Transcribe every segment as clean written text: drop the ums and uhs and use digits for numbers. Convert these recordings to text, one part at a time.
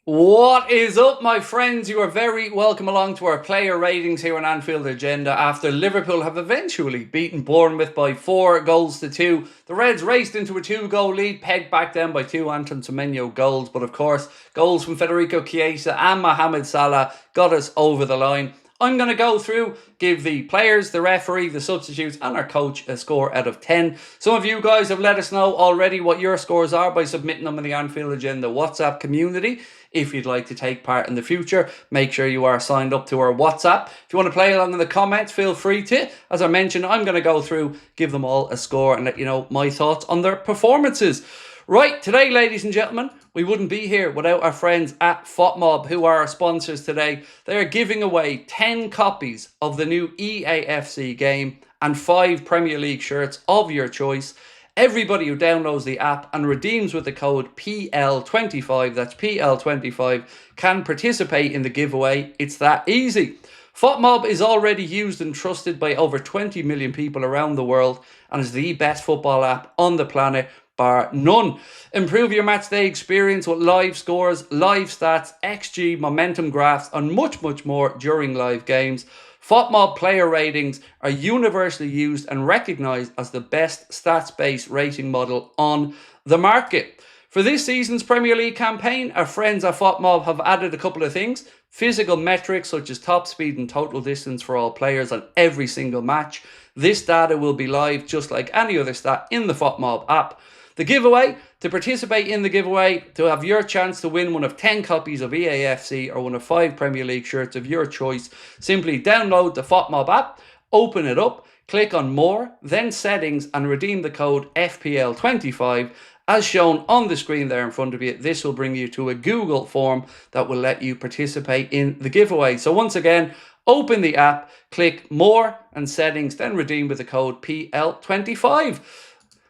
What is up, my friends? You are very welcome along to our player ratings here on Anfield Agenda. After Liverpool have eventually beaten Bournemouth by 4-2, the Reds raced into a 2-goal lead, pegged back then by two Anton Semenyo goals. But of course, goals from Federico Chiesa and Mohamed Salah got us over the line. I'm going to go through, give the players, the referee, the substitutes and our coach a score out of 10. Some of you guys have let us know already what your scores are by submitting them in the Anfield Agenda WhatsApp community. If you'd like to take part in the future, make sure you are signed up to our WhatsApp. If you want to play along in the comments, feel free to. As I mentioned, I'm going to go through, give them all a score and let you know my thoughts on their performances. Right, today, ladies and gentlemen, we wouldn't be here without our friends at FotMob, who are our sponsors today. They are giving away 10 copies of the new EAFC game and 5 Premier League shirts of your choice. Everybody who downloads the app and redeems with the code PL25, that's PL25, can participate in the giveaway. It's that easy. FotMob is already used and trusted by over 20 million people around the world and is the best football app on the planet, bar none. Improve your matchday experience with live scores, live stats, XG, momentum graphs, and much, much more during live games. FotMob player ratings are universally used and recognised as the best stats-based rating model on the market. For this season's Premier League campaign, our friends at FotMob have added a couple of things. Physical metrics such as top speed and total distance for all players on every single match. This data will be live just like any other stat in the FotMob app. The giveaway, to participate in the giveaway, to have your chance to win one of 10 copies of EAFC or one of 5 Premier League shirts of your choice, simply download the FotMob app, open it up, click on More, then Settings and redeem the code FPL25. As shown on the screen there in front of you, this will bring you to a Google form that will let you participate in the giveaway. So once again, open the app, click More and Settings, then redeem with the code PL25.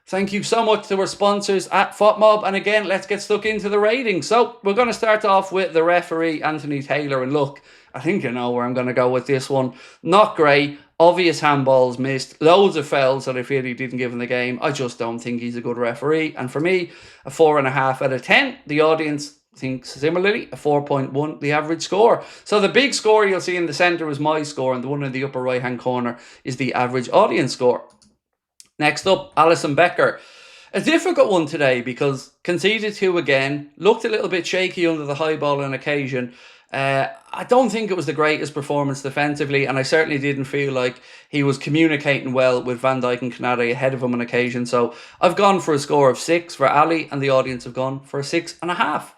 Thank you so much to our sponsors at FotMob. And again, let's get stuck into the ratings. So we're going to start off with the referee, Anthony Taylor. And look, I think you know where I'm going to go with this one. Not great. Obvious handballs missed. Loads of fouls that I feel he didn't give in the game. I just don't think he's a good referee. And for me, a 4.5 out of 10. The audience thinks similarly, a 4.1, the average score. So the big score you'll see in the centre is my score. And the one in the upper right-hand corner is the average audience score. Next up, Alisson Becker. A difficult one today because conceded 2 again, looked a little bit shaky under the high ball on occasion. I don't think it was the greatest performance defensively, and I certainly didn't feel like he was communicating well with Van Dijk and KONATE ahead of him on occasion. So I've gone for a score of 6 for Ali, and the audience have gone for a 6.5.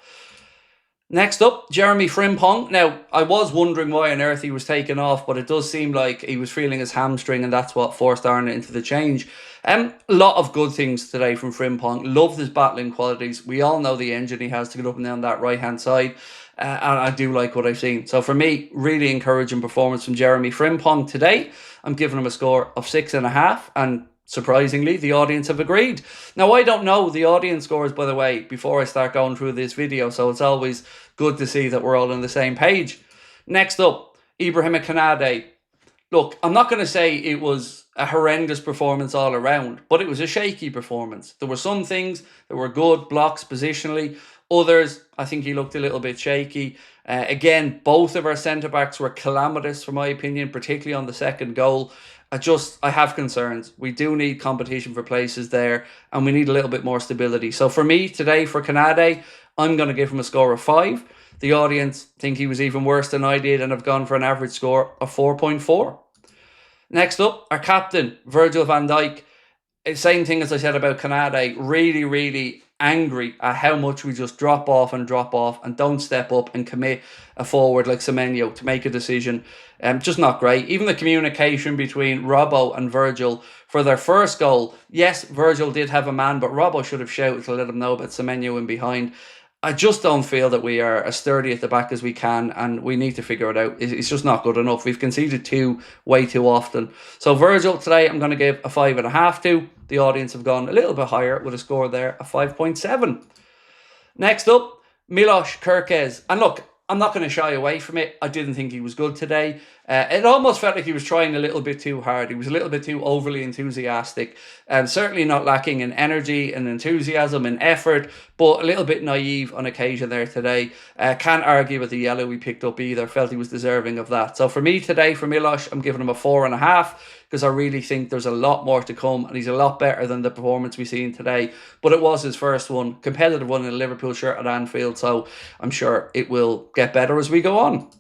Next up, Jeremy Frimpong. Now, I was wondering why on earth he was taken off, but it does seem like he was feeling his hamstring and that's what forced Arna into the change. A lot of good things today from Frimpong. Loved his battling qualities. We all know the engine he has to get up and down that right-hand side. And I do like what I've seen. So for me, really encouraging performance from Jeremy Frimpong today. I'm giving him a score of 6.5, and surprisingly, the audience have agreed. Now, I don't know the audience scores, by the way, before I start going through this video, so it's always good to see that we're all on the same page. Next up, Ibrahim KONATE. Look, I'm not going to say it was a horrendous performance all around, but it was a shaky performance. There were some things that were good, blocks positionally. Others, I think he looked a little bit shaky. Again, both of our centre-backs were calamitous, for my opinion, particularly on the second goal. I have concerns. We do need competition for places there, and we need a little bit more stability. So for me today, for KONATE, I'm going to give him a score of 5. The audience think he was even worse than I did and have gone for an average score of 4.4. Next up, our captain, Virgil van Dijk. Same thing as I said about KONATE. Really, really angry at how much we just drop off and don't step up and commit a forward like Semenyo to make a decision. Just not great. Even the communication between Robbo and Virgil for their first goal. Yes, Virgil did have a man, but Robbo should have shouted to let him know about Semenyo in behind. I just don't feel that we are as sturdy at the back as we can, and we need to figure it out. It's just not good enough. We've conceded 2 way too often. So Virgil today, I'm going to give a 5.5 to. The audience have gone a little bit higher with a score there of 5.7. Next up, Milos Kirk. And look, I'm not going to shy away from it. I didn't think he was good today. It almost felt like he was trying a little bit too hard. He was a little bit too overly enthusiastic. Certainly not lacking in energy and enthusiasm and effort, but a little bit naive on occasion there today. Can't argue with the yellow we picked up either. Felt he was deserving of that. So for me today, for Milos, I'm giving him a 4.5 because I really think there's a lot more to come and he's a lot better than the performance we've seen today. But it was his first one, competitive one in a Liverpool shirt at Anfield, so I'm sure it will get better as we go on.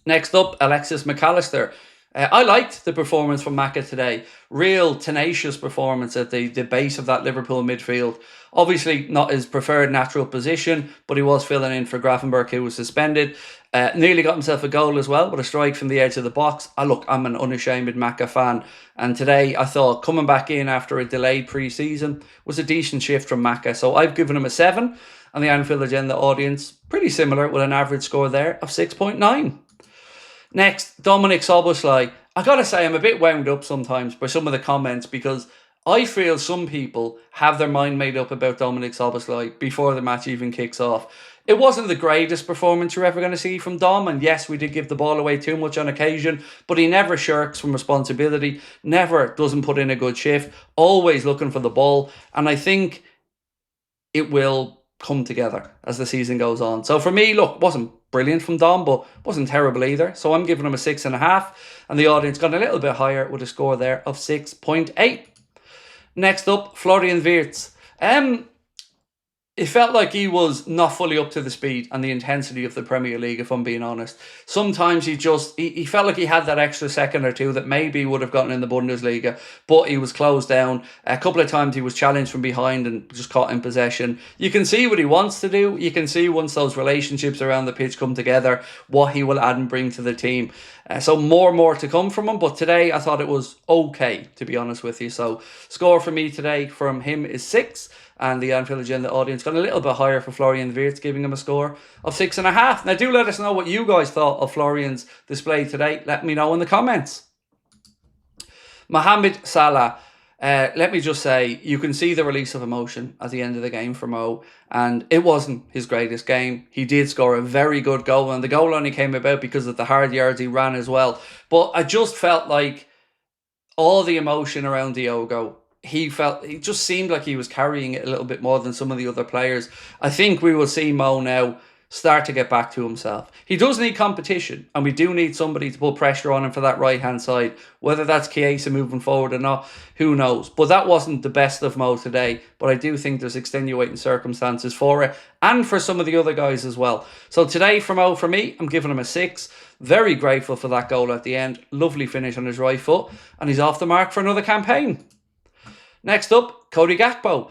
Next up, Alexis McAllister. I liked the performance from Macca today. Real tenacious performance at the base of that Liverpool midfield. Obviously not his preferred natural position, but he was filling in for Gravenberch, who was suspended. Nearly got himself a goal as well, with a strike from the edge of the box. Look, I'm an unashamed Macca fan. And today, I thought coming back in after a delayed pre-season was a decent shift from Macca. So I've given him a 7. And the Anfield Agenda audience, pretty similar, with an average score there of 6.9. Next, Dominic Solanke. I gotta say, I'm a bit wound up sometimes by some of the comments because I feel some people have their mind made up about Dominic Solanke before the match even kicks off. It wasn't the greatest performance you're ever going to see from Dom, and yes, we did give the ball away too much on occasion, but he never shirks from responsibility, never doesn't put in a good shift, always looking for the ball, and I think it will come together as the season goes on. So for me, look, wasn't brilliant from Dom, but wasn't terrible either. So I'm giving him a 6.5, and the audience got a little bit higher with a score there of 6.8. Next up, Florian Vitz. It felt like he was not fully up to the speed and the intensity of the Premier League, if I'm being honest. Sometimes he felt like he had that extra second or two that maybe would have gotten in the Bundesliga, but he was closed down. A couple of times he was challenged from behind and just caught in possession. You can see what he wants to do. You can see once those relationships around the pitch come together, what he will add and bring to the team. So more to come from him. But today I thought it was okay, to be honest with you. So score for me today from him is 6. And the Anfield Agenda audience got a little bit higher for Florian Vitz, giving him a score of 6.5. Now, do let us know what you guys thought of Florian's display today. Let me know in the comments. Mohamed Salah. Let me just say, you can see the release of emotion at the end of the game for Mo, and it wasn't his greatest game. He did score a very good goal, and the goal only came about because of the hard yards he ran as well. But I just felt like all the emotion around Diogo, he just seemed like he was carrying it a little bit more than some of the other players. I think we will see Mo now start to get back to himself. He does need competition, and we do need somebody to put pressure on him for that right-hand side. Whether that's Chiesa moving forward or not, who knows? But that wasn't the best of Mo today, but I do think there's extenuating circumstances for it, and for some of the other guys as well. So today for Mo, for me, I'm giving him a 6. Very grateful for that goal at the end. Lovely finish on his right foot, and he's off the mark for another campaign. Next up, Cody Gakpo.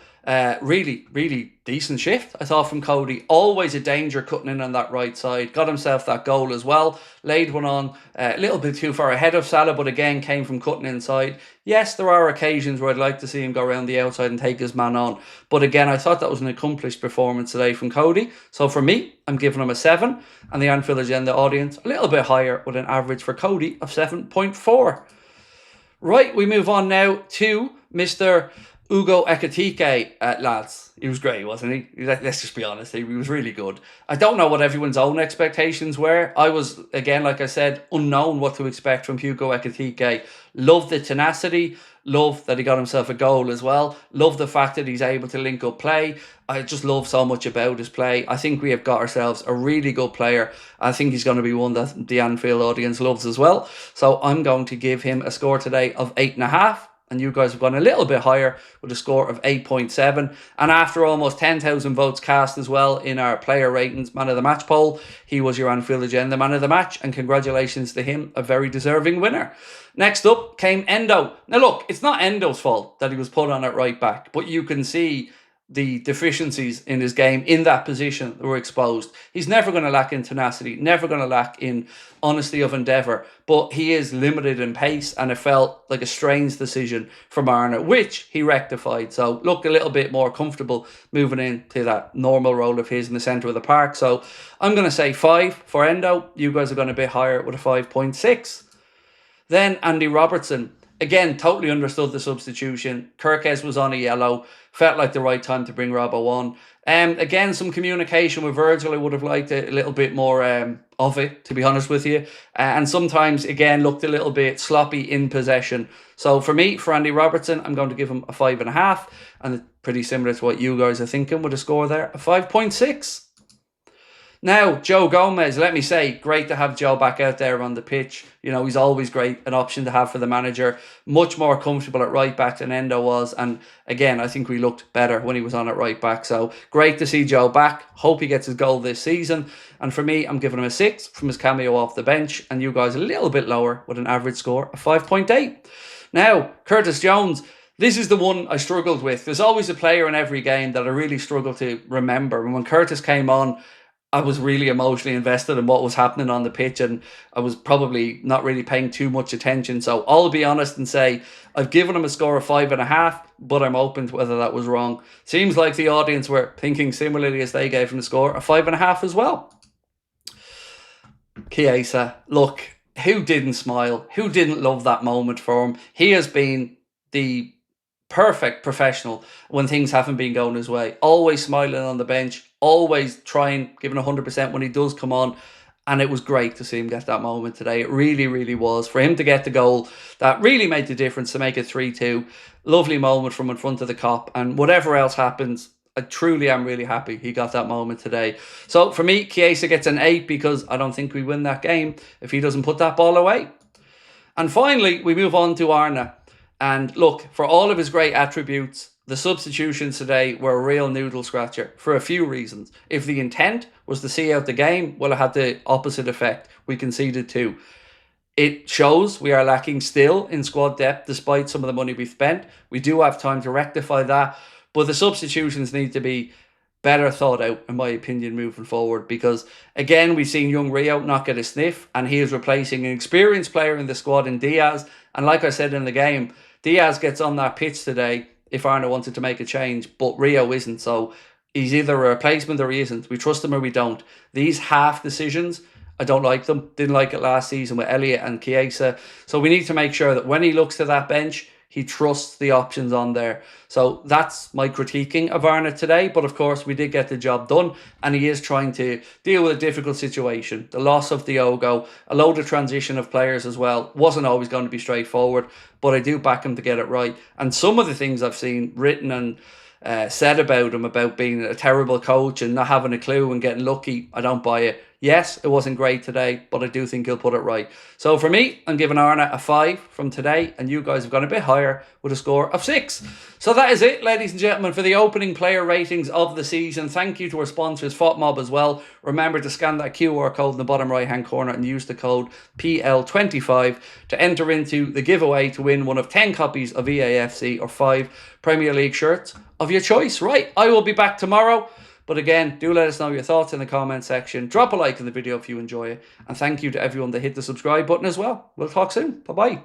Really decent shift, I thought, from Cody. Always a danger cutting in on that right side. Got himself that goal as well. Laid one on a little bit too far ahead of Salah, but again came from cutting inside. Yes, there are occasions where I'd like to see him go around the outside and take his man on. But again, I thought that was an accomplished performance today from Cody. So for me, I'm giving him a 7. And the Anfield Agenda audience, a little bit higher with an average for Cody of 7.4. Right, we move on now to Mr. Ugo Ehigi, lads. He was great, wasn't he? Let's just be honest, he was really good. I don't know what everyone's own expectations were. I was, again, like I said, unknown what to expect from Ugo Ehigi. Love the tenacity. Love that he got himself a goal as well. Love the fact that he's able to link up play. I just love so much about his play. I think we have got ourselves a really good player. I think he's going to be one that the Anfield audience loves as well. So I'm going to give him a score today of 8.5. And you guys have gone a little bit higher with a score of 8.7. And after almost 10,000 votes cast as well in our player ratings man of the match poll, he was your Anfield Agenda man of the match. And congratulations to him, a very deserving winner. Next up came Endo. Now look, it's not Endo's fault that he was put on at right back, but you can see the deficiencies in his game in that position that were exposed. He's never going to lack in tenacity, never going to lack in honesty of endeavour, but he is limited in pace, and it felt like a strange decision from Arna, which he rectified. So looked a little bit more comfortable moving into that normal role of his in the centre of the park. So I'm going to say 5 for Endo. You guys are going a bit higher with a 5.6. Then Andy Robertson. Again, totally understood the substitution. Kirkes was on a yellow. Felt like the right time to bring Robbo on. Again, some communication with Virgil. I would have liked a little bit more of it, to be honest with you. And sometimes, again, looked a little bit sloppy in possession. So for me, for Andy Robertson, I'm going to give him a 5.5. And it's pretty similar to what you guys are thinking with a score there, a 5.6. Now, Joe Gomez, let me say, great to have Joe back out there on the pitch. You know, he's always great, an option to have for the manager. Much more comfortable at right back than Endo was. And again, I think we looked better when he was on at right back. So great to see Joe back. Hope he gets his goal this season. And for me, I'm giving him a 6 from his cameo off the bench. And you guys a little bit lower with an average score of 5.8. Now, Curtis Jones. This is the one I struggled with. There's always a player in every game that I really struggle to remember. And when Curtis came on, I was really emotionally invested in what was happening on the pitch, and I was probably not really paying too much attention. So I'll be honest and say I've given him a score of 5.5, but I'm open to whether that was wrong. Seems like the audience were thinking similarly as they gave him the score of 5.5 as well. Chiesa, look, who didn't smile? Who didn't love that moment for him? He has been the perfect professional when things haven't been going his way. Always smiling on the bench, always trying, giving 100% when he does come on. And it was great to see him get that moment today. It really, really was. For him to get the goal, that really made the difference to make it 3-2. Lovely moment from in front of the cop. And whatever else happens, I truly am really happy he got that moment today. So for me, Chiesa gets an 8 because I don't think we win that game if he doesn't put that ball away. And finally, we move on to Arne. And look, for all of his great attributes, the substitutions today were a real noodle scratcher for a few reasons. If the intent was to see out the game, well, it had the opposite effect. We conceded 2. It shows we are lacking still in squad depth despite some of the money we've spent. We do have time to rectify that, but the substitutions need to be better thought out, in my opinion, moving forward. Because, again, we've seen young Rio not get a sniff, and he is replacing an experienced player in the squad in Diaz. And like I said in the game, Diaz gets on that pitch today if Arne wanted to make a change, but Rio isn't. So he's either a replacement or he isn't. We trust him or we don't. These half decisions, I don't like them. Didn't like it last season with Elliott and Chiesa. So we need to make sure that when he looks to that bench, he trusts the options on there. So that's my critiquing of Arne today. But of course, we did get the job done. And he is trying to deal with a difficult situation. The loss of Diogo, a load of transition of players as well. Wasn't always going to be straightforward. But I do back him to get it right. And some of the things I've seen written and said about him, about being a terrible coach and not having a clue and getting lucky, I don't buy it. Yes, it wasn't great today, but I do think he'll put it right. So for me, I'm giving Arne a 5 from today, and you guys have gone a bit higher with a score of 6. So that is it, ladies and gentlemen, for the opening player ratings of the season. Thank you to our sponsors, FotMob, as well. Remember to scan that QR code in the bottom right-hand corner and use the code PL25 to enter into the giveaway to win one of 10 copies of EAFC or 5 Premier League shirts of your choice. Right, I will be back tomorrow. But again, do let us know your thoughts in the comment section. Drop a like in the video if you enjoy it. And thank you to everyone that hit the subscribe button as well. We'll talk soon. Bye-bye.